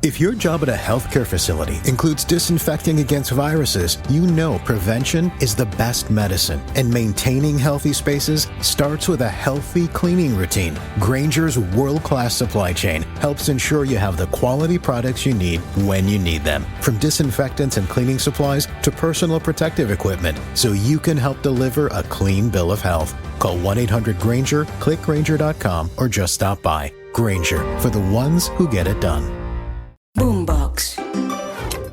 If your job at a healthcare facility includes disinfecting against viruses, you know prevention is the best medicine, and maintaining healthy spaces starts with a healthy cleaning routine. Grainger's world-class supply chain helps ensure you have the quality products you need when you need them, from disinfectants and cleaning supplies to personal protective equipment, so you can help deliver a clean bill of health. Call 1-800-GRAINGER, click Grainger.com, or just stop by. Grainger, for the ones who get it done. Boombox.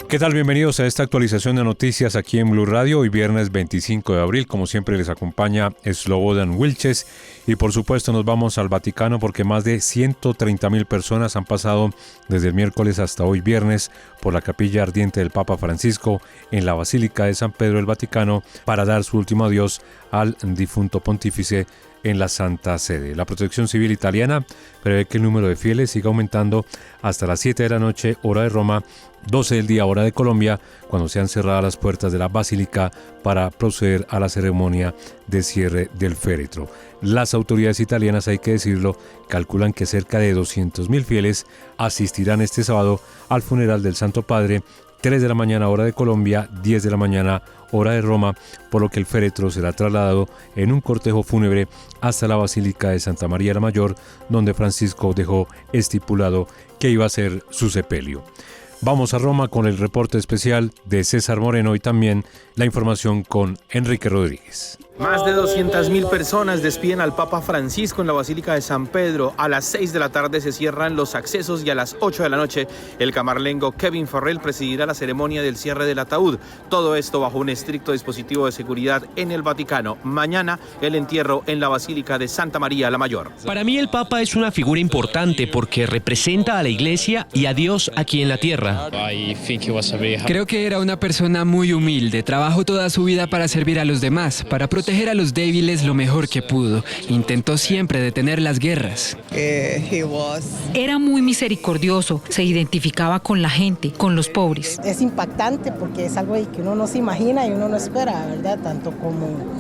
¿Qué tal? Bienvenidos a esta actualización de noticias aquí en Blue Radio. Hoy viernes 25 de abril, como siempre les acompaña Slobodan Wilches. Y por supuesto nos vamos al Vaticano porque más de 130,000 personas han pasado desde el miércoles hasta hoy viernes por la capilla ardiente del Papa Francisco en la Basílica de San Pedro del Vaticano para dar su último adiós al difunto pontífice en la Santa Sede. La Protección Civil italiana prevé que el número de fieles siga aumentando hasta las 7 de la noche, hora de Roma, 12 del día, hora de Colombia, cuando sean cerradas las puertas de la Basílica para proceder a la ceremonia de cierre del féretro. Las autoridades italianas, hay que decirlo, calculan que cerca de 200,000 fieles asistirán este sábado al funeral del Santo Padre, 3 de la mañana hora de Colombia, 10 de la mañana hora de Roma, por lo que el féretro será trasladado en un cortejo fúnebre hasta la Basílica de Santa María la Mayor, donde Francisco dejó estipulado que iba a ser su sepelio. Vamos a Roma con el reporte especial de César Moreno y también la información con Enrique Rodríguez. Más de 200,000 personas despiden al Papa Francisco en la Basílica de San Pedro. A las 6 de la tarde se cierran los accesos y a las 8 de la noche el camarlengo Kevin Farrell presidirá la ceremonia del cierre del ataúd. Todo esto bajo un estricto dispositivo de seguridad en el Vaticano. Mañana el entierro en la Basílica de Santa María la Mayor. Para mí el Papa es una figura importante porque representa a la Iglesia y a Dios aquí en la tierra. Creo que era una persona muy humilde, trabajó toda su vida para servir a los demás, para proteger a los débiles lo mejor que pudo. Intentó siempre detener las guerras. Era muy misericordioso, se identificaba con la gente, con los pobres. Es impactante porque es algo que uno no se imagina y uno no espera, ¿verdad? Tanto como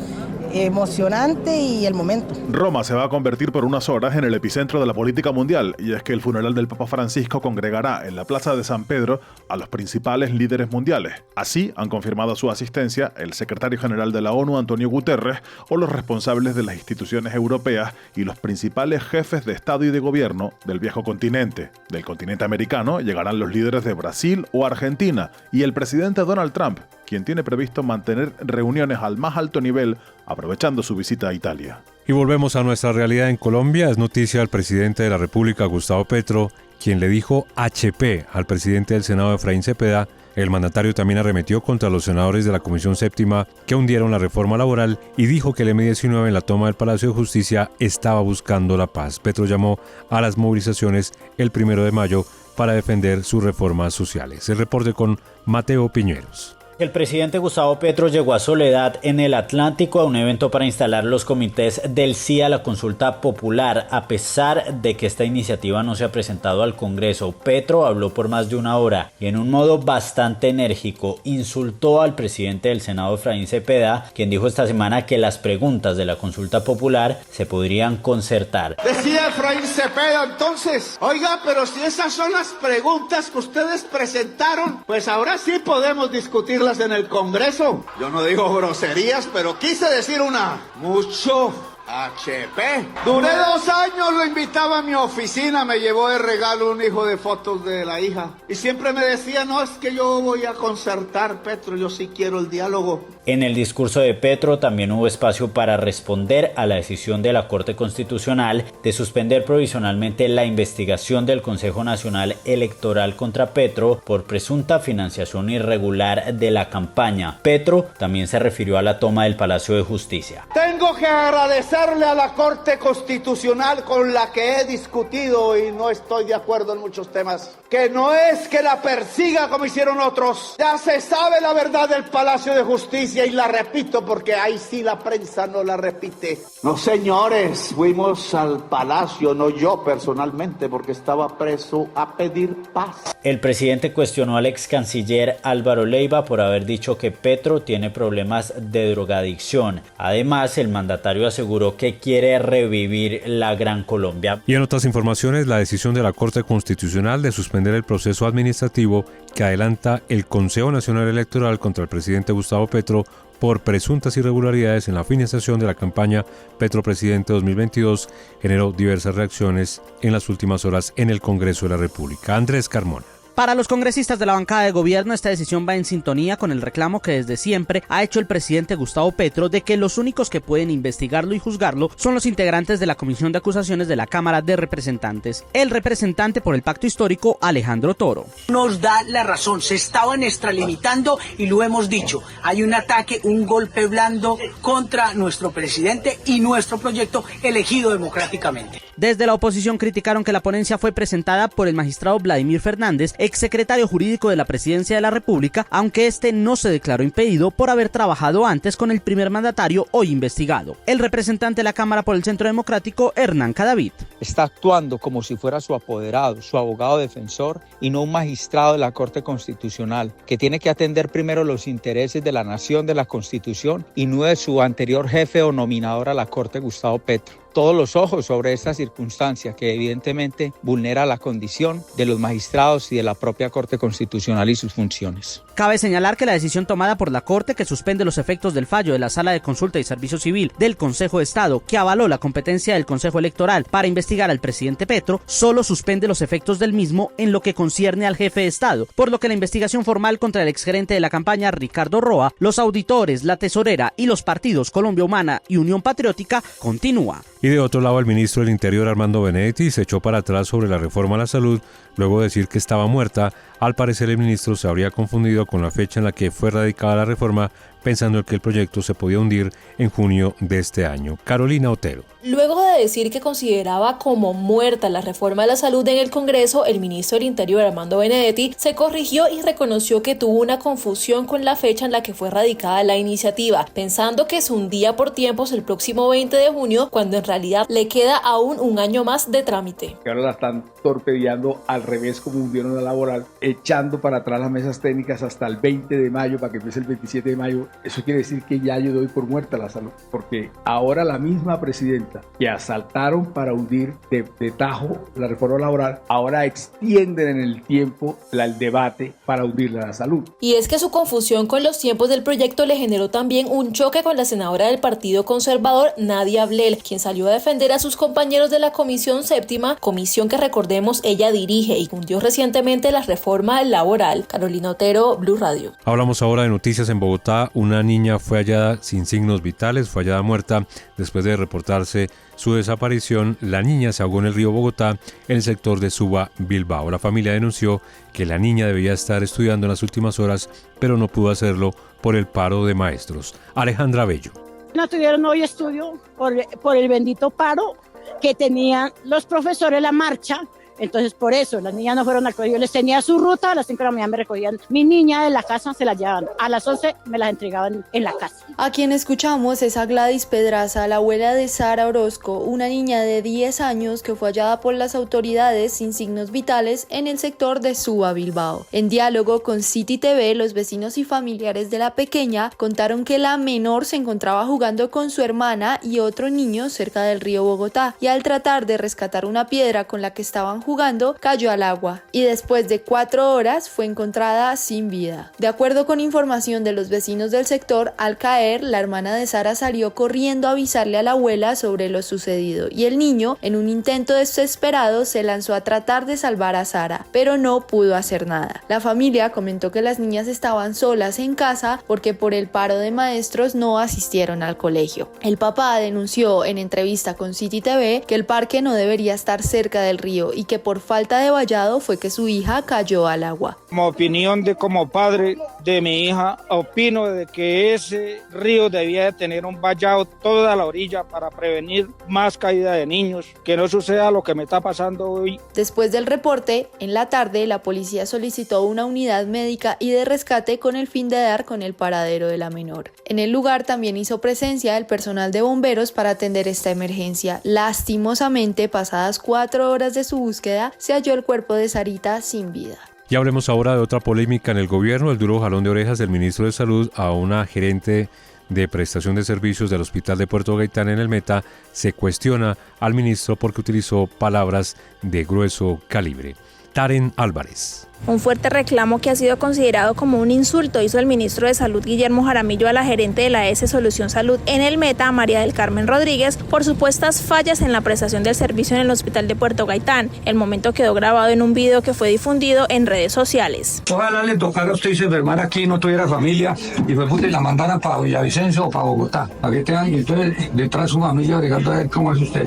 emocionante y el momento. Roma se va a convertir por unas horas en el epicentro de la política mundial, y es que el funeral del Papa Francisco congregará en la Plaza de San Pedro a los principales líderes mundiales. Así han confirmado su asistencia el secretario general de la ONU, Antonio Guterres, o los responsables de las instituciones europeas y los principales jefes de Estado y de Gobierno del viejo continente. Del continente americano llegarán los líderes de Brasil o Argentina y el presidente Donald Trump, quien tiene previsto mantener reuniones al más alto nivel aprovechando su visita a Italia. Y volvemos a nuestra realidad en Colombia. Es noticia del presidente de la República, Gustavo Petro, quien le dijo HP al presidente del Senado, Efraín Cepeda. El mandatario también arremetió contra los senadores de la Comisión Séptima que hundieron la reforma laboral y dijo que el M-19 en la toma del Palacio de Justicia estaba buscando la paz. Petro llamó a las movilizaciones el 1 de mayo para defender sus reformas sociales. El reporte con Mateo Piñeros. El presidente Gustavo Petro llegó a Soledad, en el Atlántico, a un evento para instalar los comités del sí a la consulta popular. A pesar de que esta iniciativa no se ha presentado al Congreso, Petro habló por más de una hora y en un modo bastante enérgico insultó al presidente del Senado, Efraín Cepeda, quien dijo esta semana que las preguntas de la consulta popular se podrían concertar. Decía Efraín Cepeda entonces, oiga, pero si esas son las preguntas que ustedes presentaron, pues ahora sí podemos discutirlas en el Congreso. Yo no digo groserías, pero quise decir una. Mucho HP. Duré 2 años, lo invitaba a mi oficina, me llevó de regalo un hijo de fotos de la hija. Y siempre me decía, no, es que yo voy a concertar, Petro, yo sí quiero el diálogo. En el discurso de Petro también hubo espacio para responder a la decisión de la Corte Constitucional de suspender provisionalmente la investigación del Consejo Nacional Electoral contra Petro por presunta financiación irregular de la campaña. Petro también se refirió a la toma del Palacio de Justicia. Tengo que agradecerle a la Corte Constitucional con la que he discutido y no estoy de acuerdo en muchos temas. Que no es que la persiga como hicieron otros. Ya se sabe la verdad del Palacio de Justicia. Y la repito porque ahí sí la prensa no la repite. No, señores, fuimos al palacio, no yo personalmente, porque estaba preso a pedir paz. El presidente cuestionó al ex canciller Álvaro Leiva por haber dicho que Petro tiene problemas de drogadicción. Además, el mandatario aseguró que quiere revivir la Gran Colombia. Y en otras informaciones, la decisión de la Corte Constitucional de suspender suspender el proceso administrativo que adelanta el Consejo Nacional Electoral contra el presidente Gustavo Petro por presuntas irregularidades en la financiación de la campaña Petro Presidente 2022 generó diversas reacciones en las últimas horas en el Congreso de la República. Andrés Carmona. Para los congresistas de la bancada de gobierno, esta decisión va en sintonía con el reclamo que desde siempre ha hecho el presidente Gustavo Petro de que los únicos que pueden investigarlo y juzgarlo son los integrantes de la Comisión de Acusaciones de la Cámara de Representantes. El representante por el Pacto Histórico, Alejandro Toro. Nos da la razón, se estaban extralimitando y lo hemos dicho. Hay un ataque, un golpe blando contra nuestro presidente y nuestro proyecto elegido democráticamente. Desde la oposición criticaron que la ponencia fue presentada por el magistrado Vladimir Fernández, exsecretario jurídico de la Presidencia de la República, aunque este no se declaró impedido por haber trabajado antes con el primer mandatario hoy investigado. El representante de la Cámara por el Centro Democrático, Hernán Cadavid. Está actuando como si fuera su apoderado, su abogado defensor y no un magistrado de la Corte Constitucional, que tiene que atender primero los intereses de la nación, de la Constitución y no de su anterior jefe o nominador a la Corte, Gustavo Petro. Todos los ojos sobre esta circunstancia que evidentemente vulnera la condición de los magistrados y de la propia Corte Constitucional y sus funciones. Cabe señalar que la decisión tomada por la Corte, que suspende los efectos del fallo de la Sala de Consulta y Servicio Civil del Consejo de Estado, que avaló la competencia del Consejo Electoral para investigar al presidente Petro, solo suspende los efectos del mismo en lo que concierne al jefe de Estado, por lo que la investigación formal contra el exgerente de la campaña, Ricardo Roa, los auditores, la tesorera y los partidos Colombia Humana y Unión Patriótica continúa. Y de otro lado, el ministro del Interior, Armando Benedetti, se echó para atrás sobre la reforma a la salud, luego de decir que estaba muerta. Al parecer, el ministro se habría confundido con la fecha en la que fue radicada la reforma, pensando que el proyecto se podía hundir en junio de este año. Carolina Otero. Luego de decir que consideraba como muerta la reforma de la salud en el Congreso, el ministro del Interior, Armando Benedetti, se corrigió y reconoció que tuvo una confusión con la fecha en la que fue radicada la iniciativa, pensando que se hundía por tiempos el próximo 20 de junio, cuando en realidad le queda aún un año más de trámite. Que ahora la están torpedeando al revés como hundieron la laboral, echando para atrás las mesas técnicas hasta el 20 de mayo para que empiece el 27 de mayo. Eso quiere decir que ya yo doy por muerta la salud, porque ahora la misma presidenta que asaltaron para hundir de tajo la reforma laboral, ahora extienden en el tiempo el debate para hundir la salud. Y es que su confusión con los tiempos del proyecto le generó también un choque con la senadora del Partido Conservador, Nadia Ablel, quien salió a defender a sus compañeros de la Comisión Séptima, comisión que recordemos ella dirige y hundió recientemente la reforma laboral. Carolina Otero, Blue Radio. Hablamos ahora de noticias en Bogotá. Una niña fue hallada sin signos vitales, fue hallada muerta después de reportarse su desaparición. La niña se ahogó en el río Bogotá, en el sector de Suba, Bilbao. La familia denunció que la niña debía estar estudiando en las últimas horas, pero no pudo hacerlo por el paro de maestros. Alejandra Bello. No tuvieron hoy estudio por el bendito paro que tenían los profesores, la marcha. Entonces por eso las niñas no fueron al colegio. Yo les tenía su ruta, a las 5 de la mañana me recogían mi niña de la casa, se la llevaban, a las 11 me las entregaban en la casa. A quien escuchamos es a Gladys Pedraza, la abuela de Sara Orozco, una niña de 10 años que fue hallada por las autoridades sin signos vitales en el sector de Suba, Bilbao. En diálogo con City TV, los vecinos y familiares de la pequeña contaron que la menor se encontraba jugando con su hermana y otro niño cerca del río Bogotá, y al tratar de rescatar una piedra con la que estaban jugando, cayó al agua y después de 4 horas fue encontrada sin vida. De acuerdo con información de los vecinos del sector, al caer, la hermana de Sara salió corriendo a avisarle a la abuela sobre lo sucedido y el niño, en un intento desesperado, se lanzó a tratar de salvar a Sara, pero no pudo hacer nada. La familia comentó que las niñas estaban solas en casa porque por el paro de maestros no asistieron al colegio. El papá denunció en entrevista con City TV que el parque no debería estar cerca del río y que por falta de vallado fue que su hija cayó al agua. Como opinión como padre de mi hija, opino de que ese río debía de tener un vallado toda la orilla para prevenir más caída de niños, que no suceda lo que me está pasando hoy. Después del reporte, en la tarde la policía solicitó una unidad médica y de rescate con el fin de dar con el paradero de la menor. En el lugar también hizo presencia el personal de bomberos para atender esta emergencia. Lastimosamente, pasadas 4 horas de su búsqueda, se halló el cuerpo de Sarita sin vida. Y hablemos ahora de otra polémica en el gobierno, el duro jalón de orejas del ministro de Salud a una gerente de prestación de servicios del Hospital de Puerto Gaitán en el Meta. Se cuestiona al ministro porque utilizó palabras de grueso calibre. Taren Álvarez. Un fuerte reclamo que ha sido considerado como un insulto hizo el ministro de Salud Guillermo Jaramillo a la gerente de la ES Solución Salud en el Meta, María del Carmen Rodríguez, por supuestas fallas en la prestación del servicio en el hospital de Puerto Gaitán. El momento quedó grabado en un video que fue difundido en redes sociales. Ojalá le tocara a usted y se enfermara aquí, no tuviera familia y fue puta y la mandaran para Villavicencio o para Bogotá. Para que tengan, y entonces detrás su familia llegando a ver cómo es usted.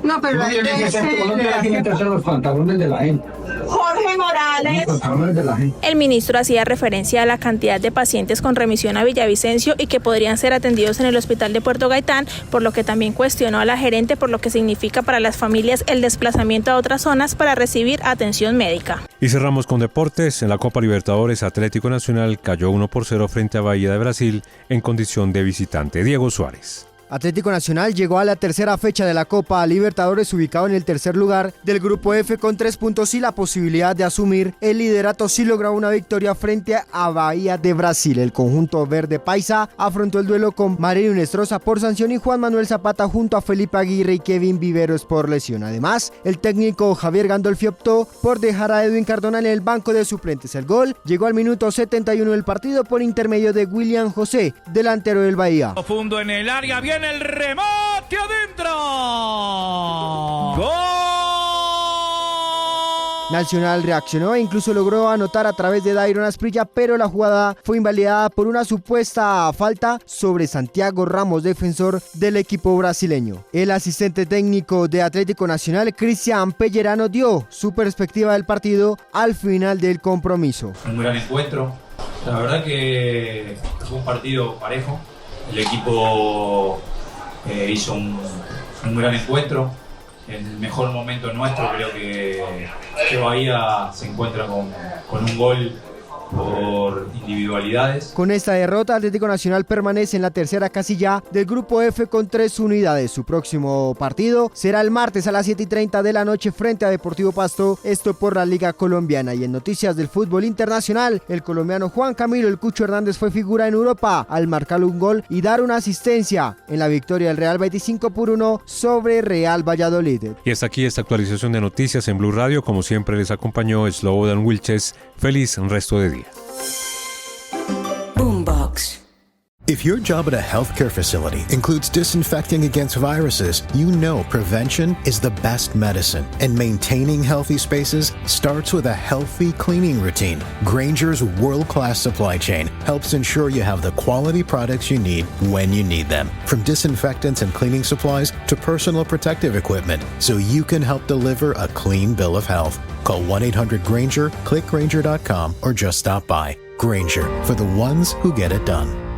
No, pero Colombia tiene que hacer los pantalones de la gente. Jorge Morales. El ministro hacía referencia a la cantidad de pacientes con remisión a Villavicencio y que podrían ser atendidos en el hospital de Puerto Gaitán, por lo que también cuestionó a la gerente por lo que significa para las familias el desplazamiento a otras zonas para recibir atención médica. Y cerramos con deportes. En la Copa Libertadores, Atlético Nacional cayó 1-0 frente a Bahía de Brasil en condición de visitante. Diego Suárez. Atlético Nacional llegó a la tercera fecha de la Copa Libertadores ubicado en el tercer lugar del Grupo F con 3 puntos y la posibilidad de asumir el liderato si logra una victoria frente a Bahía de Brasil. El conjunto verde paisa afrontó el duelo con Marino Inestrosa por sanción y Juan Manuel Zapata junto a Felipe Aguirre y Kevin Viveros por lesión. Además, el técnico Javier Gandolfi optó por dejar a Edwin Cardona en el banco de suplentes. El gol llegó al minuto 71 del partido por intermedio de William José, delantero del Bahía. Profundo en el área, bien el remate adentro. ¡Gol! Nacional reaccionó e incluso logró anotar a través de Dairon Asprilla, pero la jugada fue invalidada por una supuesta falta sobre Santiago Ramos, defensor del equipo brasileño. El asistente técnico de Atlético Nacional, Cristian Pellerano, dio su perspectiva del partido al final del compromiso. Un gran encuentro. La verdad que fue un partido parejo. El equipo hizo un gran encuentro. En el mejor momento nuestro creo que Bahía se encuentra con un gol por individualidades. Con esta derrota, Atlético Nacional permanece en la tercera casilla del Grupo F con 3 unidades. Su próximo partido será el martes a las 7:30 de la noche frente a Deportivo Pasto, esto por la Liga Colombiana. Y en noticias del fútbol internacional, el colombiano Juan Camilo El Cucho Hernández fue figura en Europa al marcar un gol y dar una asistencia en la victoria del Real Betis 5-1 sobre Real Valladolid. Y hasta aquí esta actualización de noticias en Blue Radio. Como siempre les acompañó Slobodan Wilches. Feliz resto de día. Boombox. If your job at a healthcare facility includes disinfecting against viruses, you know prevention is the best medicine, and maintaining healthy spaces starts with a healthy cleaning routine. Grainger's world-class supply chain helps ensure you have the quality products you need when you need them, from disinfectants and cleaning supplies to personal protective equipment, so you can help deliver a clean bill of health. Call 1-800-GRAINGER, click Grainger.com, or just stop by. Grainger, for the ones who get it done.